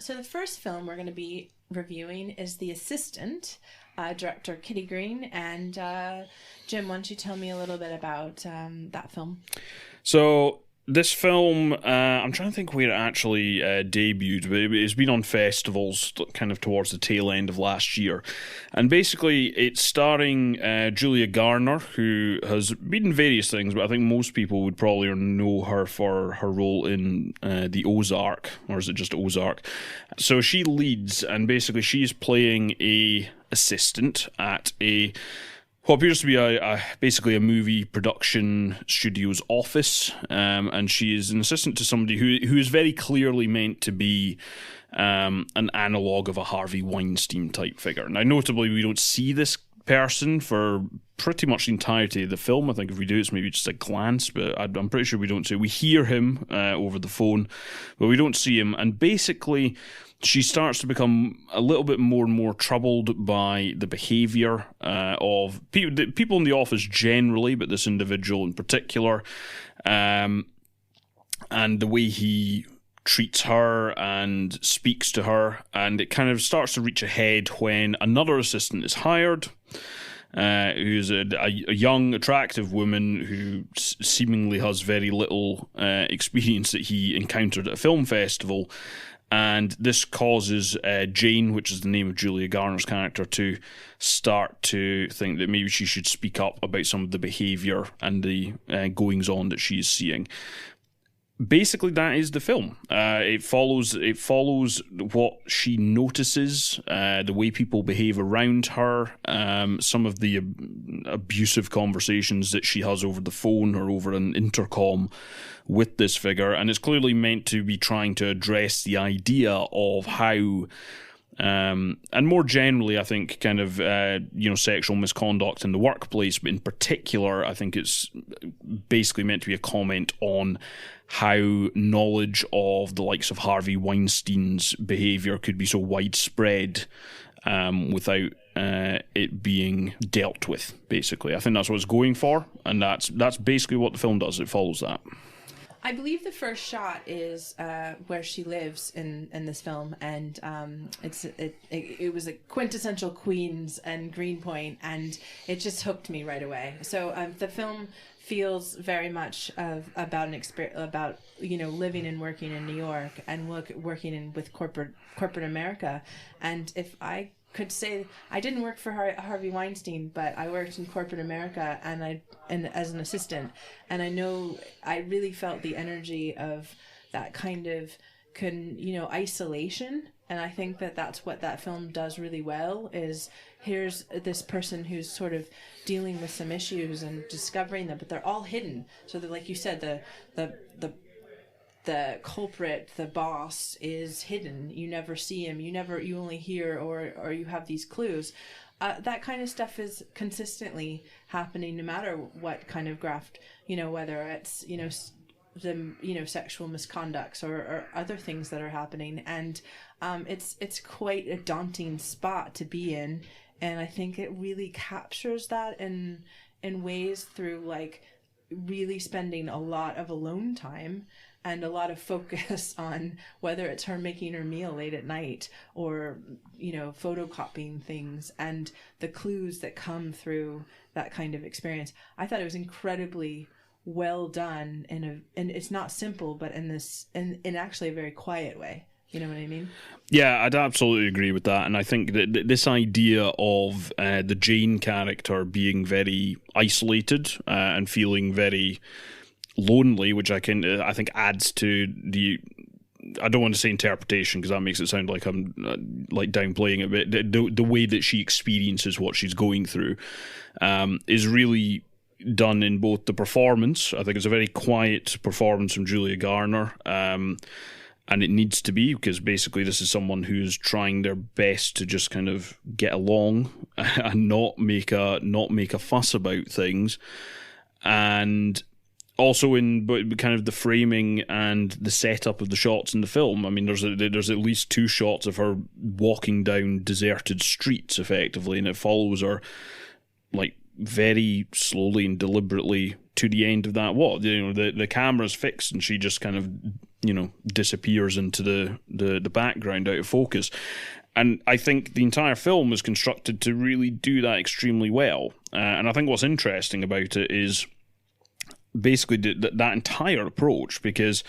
So the first film we're going to be reviewing is The Assistant, director Kitty Green. And Jim, why don't you tell me a little bit about that film? So this film, I'm trying to think where it actually debuted, but it's been on festivals kind of towards the tail end of last year. And basically, it's starring Julia Garner, who has been in various things, but I think most people would probably know her for her role in The Ozark, or is it just Ozark? So she leads, and basically she's playing a assistant at what appears to be basically a movie production studio's office, and she is an assistant to somebody who is very clearly meant to be an analogue of a Harvey Weinstein type figure. Now, notably, we don't see this person for pretty much the entirety of the film. I think if we do, it's maybe just a glance, but I'm pretty sure we don't see it. We hear him over the phone, but we don't see him, and basically she starts to become a little bit more and more troubled by the behaviour of people in the office generally, but this individual in particular, and the way he treats her and speaks to her. And it kind of starts to reach a head when another assistant is hired, who's a young, attractive woman who seemingly has very little experience that he encountered at a film festival. And this causes Jane, which is the name of Julia Garner's character, to start to think that maybe she should speak up about some of the behaviour and the goings-on that she is seeing. Basically, that is the film. It follows what she notices, the way people behave around her, some of the abusive conversations that she has over the phone or over an intercom with this figure, and it's clearly meant to be trying to address the idea of how, and more generally, I think, kind of sexual misconduct in the workplace, but in particular, I think it's basically meant to be a comment on how knowledge of the likes of Harvey Weinstein's behaviour could be so widespread without it being dealt with, basically. I think that's what it's going for, and that's basically what the film does. It follows that. I believe the first shot is where she lives in this film, and it was a quintessential Queens and Greenpoint, and it just hooked me right away. So the film feels very much about an experience about living and working in New York and working with corporate America. And if I could say, I didn't work for Harvey Weinstein, but I worked in corporate America and as an assistant, and I know I really felt the energy of that kind of isolation. And I think that's what that film does really well, is here's this person who's sort of dealing with some issues and discovering them, but they're all hidden. So that, like you said, the culprit, the boss, is hidden. You never see him. You only hear or you have these clues. That kind of stuff is consistently happening, no matter what kind of graft, whether it's the sexual misconducts or other things that are happening, and it's quite a daunting spot to be in, and I think it really captures that in ways through like really spending a lot of alone time and a lot of focus on whether it's her making her meal late at night or photocopying things and the clues that come through that kind of experience. I thought it was incredibly well done, and it's not simple, but in actually a very quiet way. You know what I mean? Yeah, I'd absolutely agree with that. And I think that this idea of the Jane character being very isolated and feeling very lonely, which I think adds to the, I don't want to say interpretation because that makes it sound like I'm like downplaying it, but the way that she experiences what she's going through is really done in both the performance. I think it's a very quiet performance from Julia Garner, and it needs to be, because basically this is someone who's trying their best to just kind of get along and not make a fuss about things, and also in kind of the framing and the setup of the shots in the film. I mean, there's at least two shots of her walking down deserted streets, effectively, and it follows her like very slowly and deliberately to the end of that walk. The camera's fixed and she just kind of disappears into the background out of focus. And I think the entire film was constructed to really do that extremely well. And I think what's interesting about it is basically that entire approach, because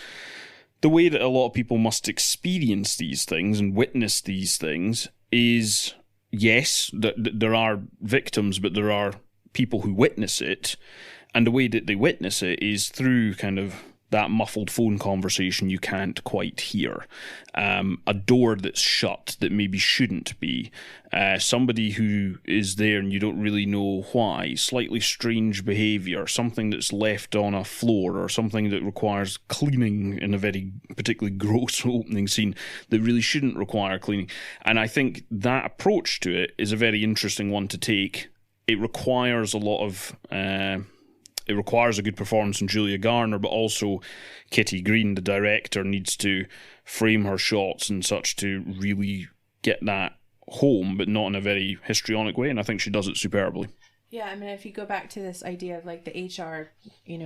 the way that a lot of people must experience these things and witness these things is, yes, there are victims, but there are people who witness it. And the way that they witness it is through kind of that muffled phone conversation you can't quite hear, a door that's shut that maybe shouldn't be, somebody who is there and you don't really know why, slightly strange behaviour, something that's left on a floor, or something that requires cleaning in a very particularly gross opening scene that really shouldn't require cleaning. And I think that approach to it is a very interesting one to take. It requires a lot of... It requires a good performance from Julia Garner, but also Kitty Green, the director, needs to frame her shots and such to really get that home, but not in a very histrionic way, and I think she does it superbly. Yeah, I mean, if you go back to this idea of like the HR,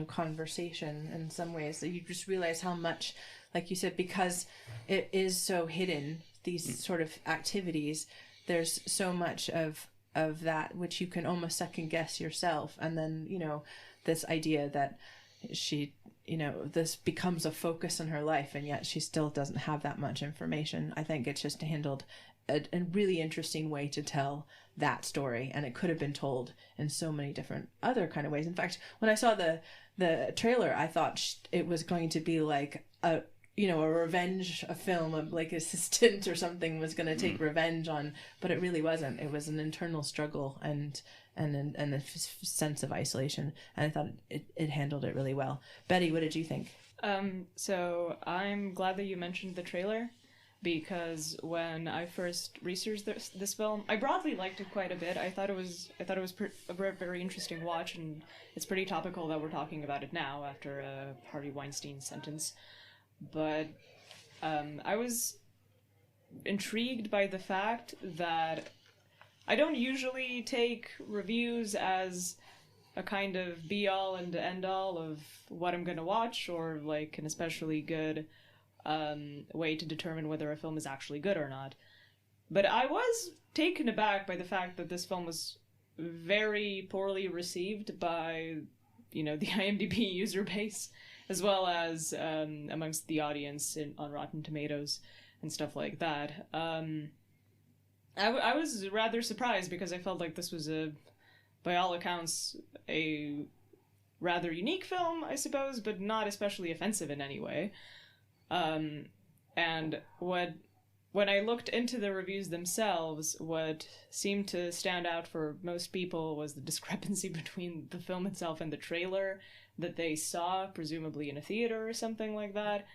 conversation in some ways, you just realize how much, like you said, because it is so hidden, these sort of activities, there's so much of that which you can almost second guess yourself, and then, this idea that she, this becomes a focus in her life, and yet she still doesn't have that much information. I think it's just handled a really interesting way to tell that story, and it could have been told in so many different other kind of ways. In fact, when I saw the trailer, I thought it was going to be like a revenge, a film of like assistant or something was going to take revenge on, but it really wasn't. It was an internal struggle and a sense of isolation, and I thought it handled it really well. Betty, what did you think? So I'm glad that you mentioned the trailer, because when I first researched this film, I broadly liked it quite a bit. I thought it was a very interesting watch, and it's pretty topical that we're talking about it now after Harvey Weinstein's sentence. But I was intrigued by the fact that I don't usually take reviews as a kind of be-all and end-all of what I'm going to watch, or like an especially good way to determine whether a film is actually good or not. But I was taken aback by the fact that this film was very poorly received by, the IMDb user base, as well as amongst the audience on Rotten Tomatoes and stuff like that. I was rather surprised, because I felt like this was by all accounts, a rather unique film, I suppose, but not especially offensive in any way. And when I looked into the reviews themselves, what seemed to stand out for most people was the discrepancy between the film itself and the trailer that they saw, presumably in a theater or something like that.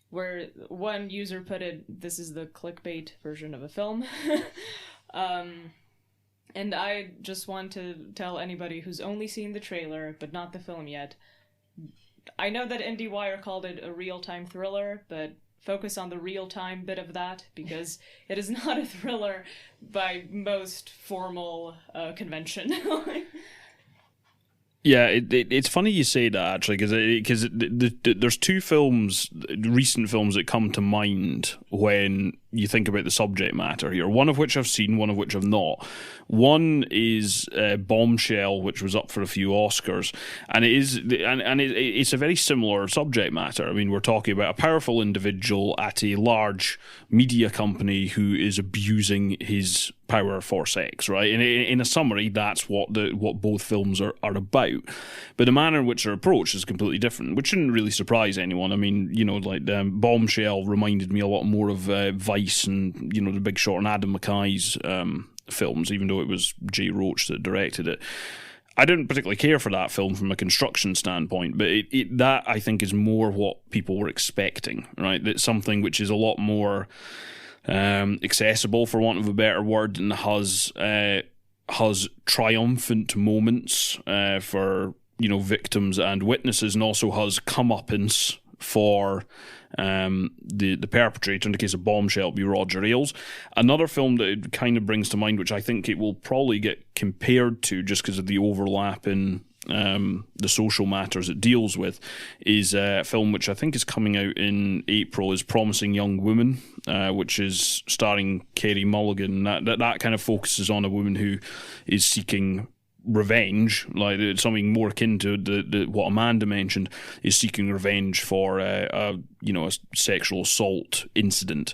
Where one user put it, this is the clickbait version of a film. And I just want to tell anybody who's only seen the trailer, but not the film yet, I know that IndieWire called it a real-time thriller, but focus on the real-time bit of that, because it is not a thriller by most formal convention. Yeah, it's funny you say that, actually, because there's two films, recent films, that come to mind when you think about the subject matter here. One of which I've seen, one of which I've not. One is Bombshell, which was up for a few Oscars, and it's a very similar subject matter. I mean, we're talking about a powerful individual at a large media company who is abusing his power for sex, right? And in a summary, that's what both films are about. But the manner in which they're approached is completely different, which shouldn't really surprise anyone. I mean, Bombshell reminded me a lot more of Vice and, The Big Short and Adam McKay's films, even though it was Jay Roach that directed it. I didn't particularly care for that film from a construction standpoint, but that, I think, is more what people were expecting, right? That's something which is a lot more accessible, for want of a better word, and has triumphant moments for victims and witnesses, and also has comeuppance for the perpetrator. In the case of Bombshell, it'll be Roger Ailes. Another film that it kind of brings to mind, which I think it will probably get compared to just because of the overlap in the social matters it deals with, is a film which I think is coming out in April, is Promising Young Woman, which is starring Carey Mulligan. That kind of focuses on a woman who is seeking revenge, like something more akin to what Amanda mentioned, is seeking revenge for a sexual assault incident.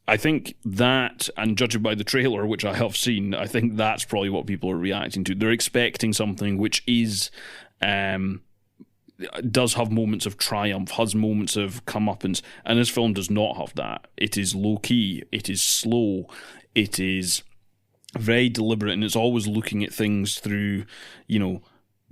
I think that, and judging by the trailer, which I have seen, I think that's probably what people are reacting to. They're expecting something which is does have moments of triumph, has moments of comeuppance, and this film does not have that. It is low key, it is slow, it is very deliberate, and it's always looking at things through,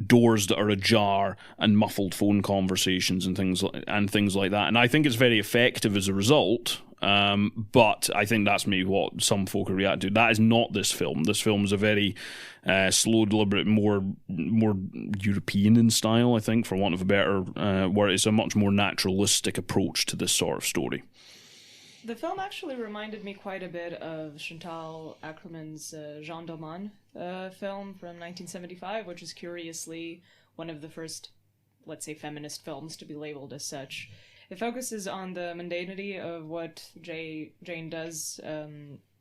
doors that are ajar and muffled phone conversations and things like that. And I think it's very effective as a result. But I think that's maybe what some folk are reacting to. That is not this film. This film is a very slow, deliberate, more European in style, I think, for want of a better word. It's a much more naturalistic approach to this sort of story. The film actually reminded me quite a bit of Chantal Akerman's Jean Doman film from 1975, which is curiously one of the first, let's say, feminist films to be labeled as such. It focuses on the mundanity of what Jane does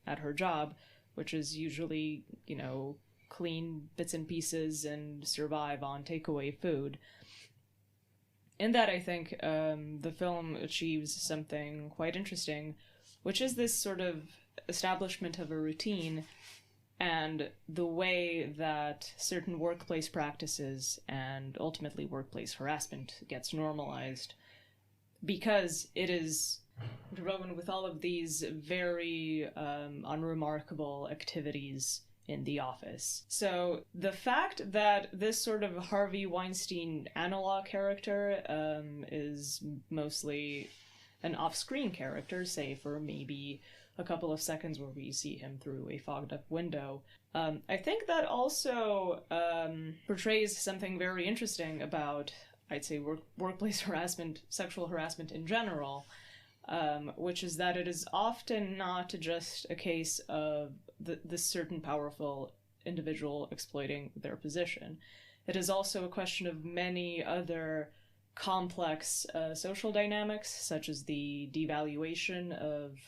at her job, which is usually, clean bits and pieces and survive on takeaway food. In that, I think the film achieves something quite interesting, which is this sort of establishment of a routine and the way that certain workplace practices and ultimately workplace harassment gets normalized, because it is driven with all of these very unremarkable activities in the office. So the fact that this sort of Harvey Weinstein analog character is mostly an off-screen character, say for maybe a couple of seconds where we see him through a fogged-up window, I think that also portrays something very interesting about, I'd say, workplace harassment, sexual harassment in general, which is that it is often not just a case of this certain powerful individual exploiting their position. It is also a question of many other complex social dynamics, such as the devaluation of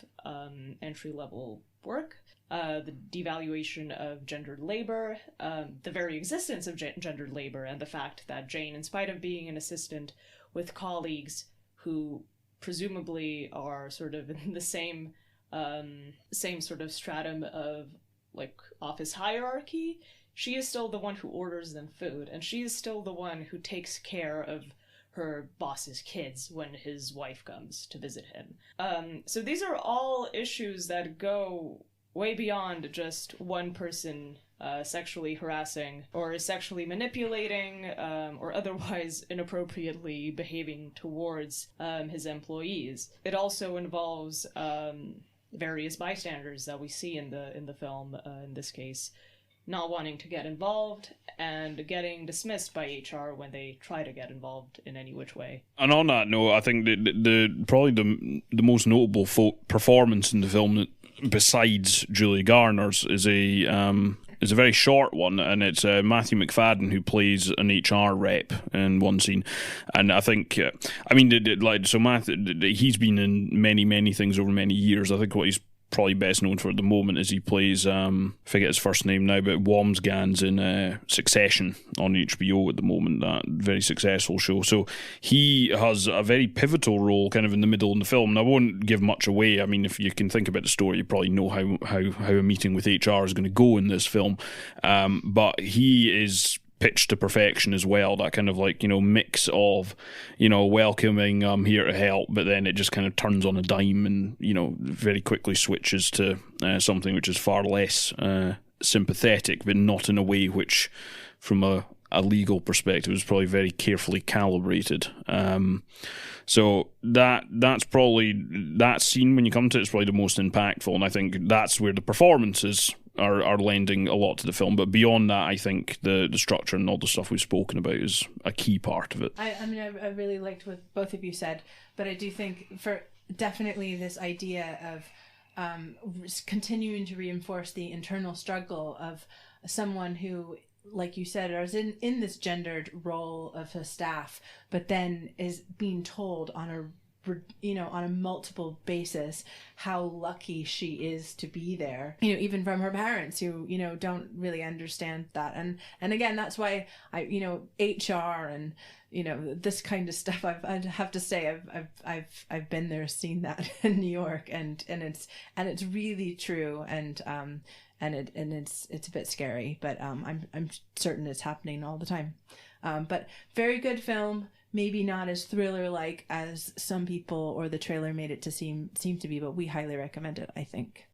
entry-level work, the devaluation of gendered labor, the very existence of gendered labor, and the fact that Jane, in spite of being an assistant with colleagues who presumably are sort of in the same sort of stratum of office hierarchy, she is still the one who orders them food, and she is still the one who takes care of her boss's kids when his wife comes to visit him. So these are all issues that go way beyond just one person sexually harassing or sexually manipulating or otherwise inappropriately behaving towards his employees. It also involves various bystanders that we see in the film, in this case, not wanting to get involved and getting dismissed by HR when they try to get involved in any which way. And on that note, I think the probably the most notable performance in the film, besides Julia Garner's, is a very short one, and it's Matthew McFadden who plays an HR rep in one scene. And I think, Matthew, he's been in many things over many years. I think what he's probably best known for at the moment is he plays, forget his first name now, but Wamsgans in Succession on HBO at the moment, that very successful show. So he has a very pivotal role kind of in the middle in the film, and I won't give much away. I mean, if you can think about the story, you probably know how a meeting with HR is going to go in this film, but he is pitched to perfection as well, that kind of mix of welcoming, I'm here to help, but then it just kind of turns on a dime and very quickly switches to something which is far less sympathetic, but not in a way which from a legal perspective is probably very carefully calibrated. So that's probably, that scene when you come to it is probably the most impactful, and I think that's where the performances are lending a lot to the film. But beyond that, I think the structure and all the stuff we've spoken about is a key part of it. I really liked what both of you said, but I do think for definitely this idea of continuing to reinforce the internal struggle of someone who like you said, is in this gendered role of a staff, but then is being told on a multiple basis how lucky she is to be there, even from her parents who, don't really understand that. And again, that's why HR and, this kind of stuff, I'd have to say, I've been there, seen that in New York, and it's really true. And it's a bit scary, but I'm certain it's happening all the time. But very good film. Maybe not as thriller-like as some people or the trailer made it to seem to be, but we highly recommend it, I think.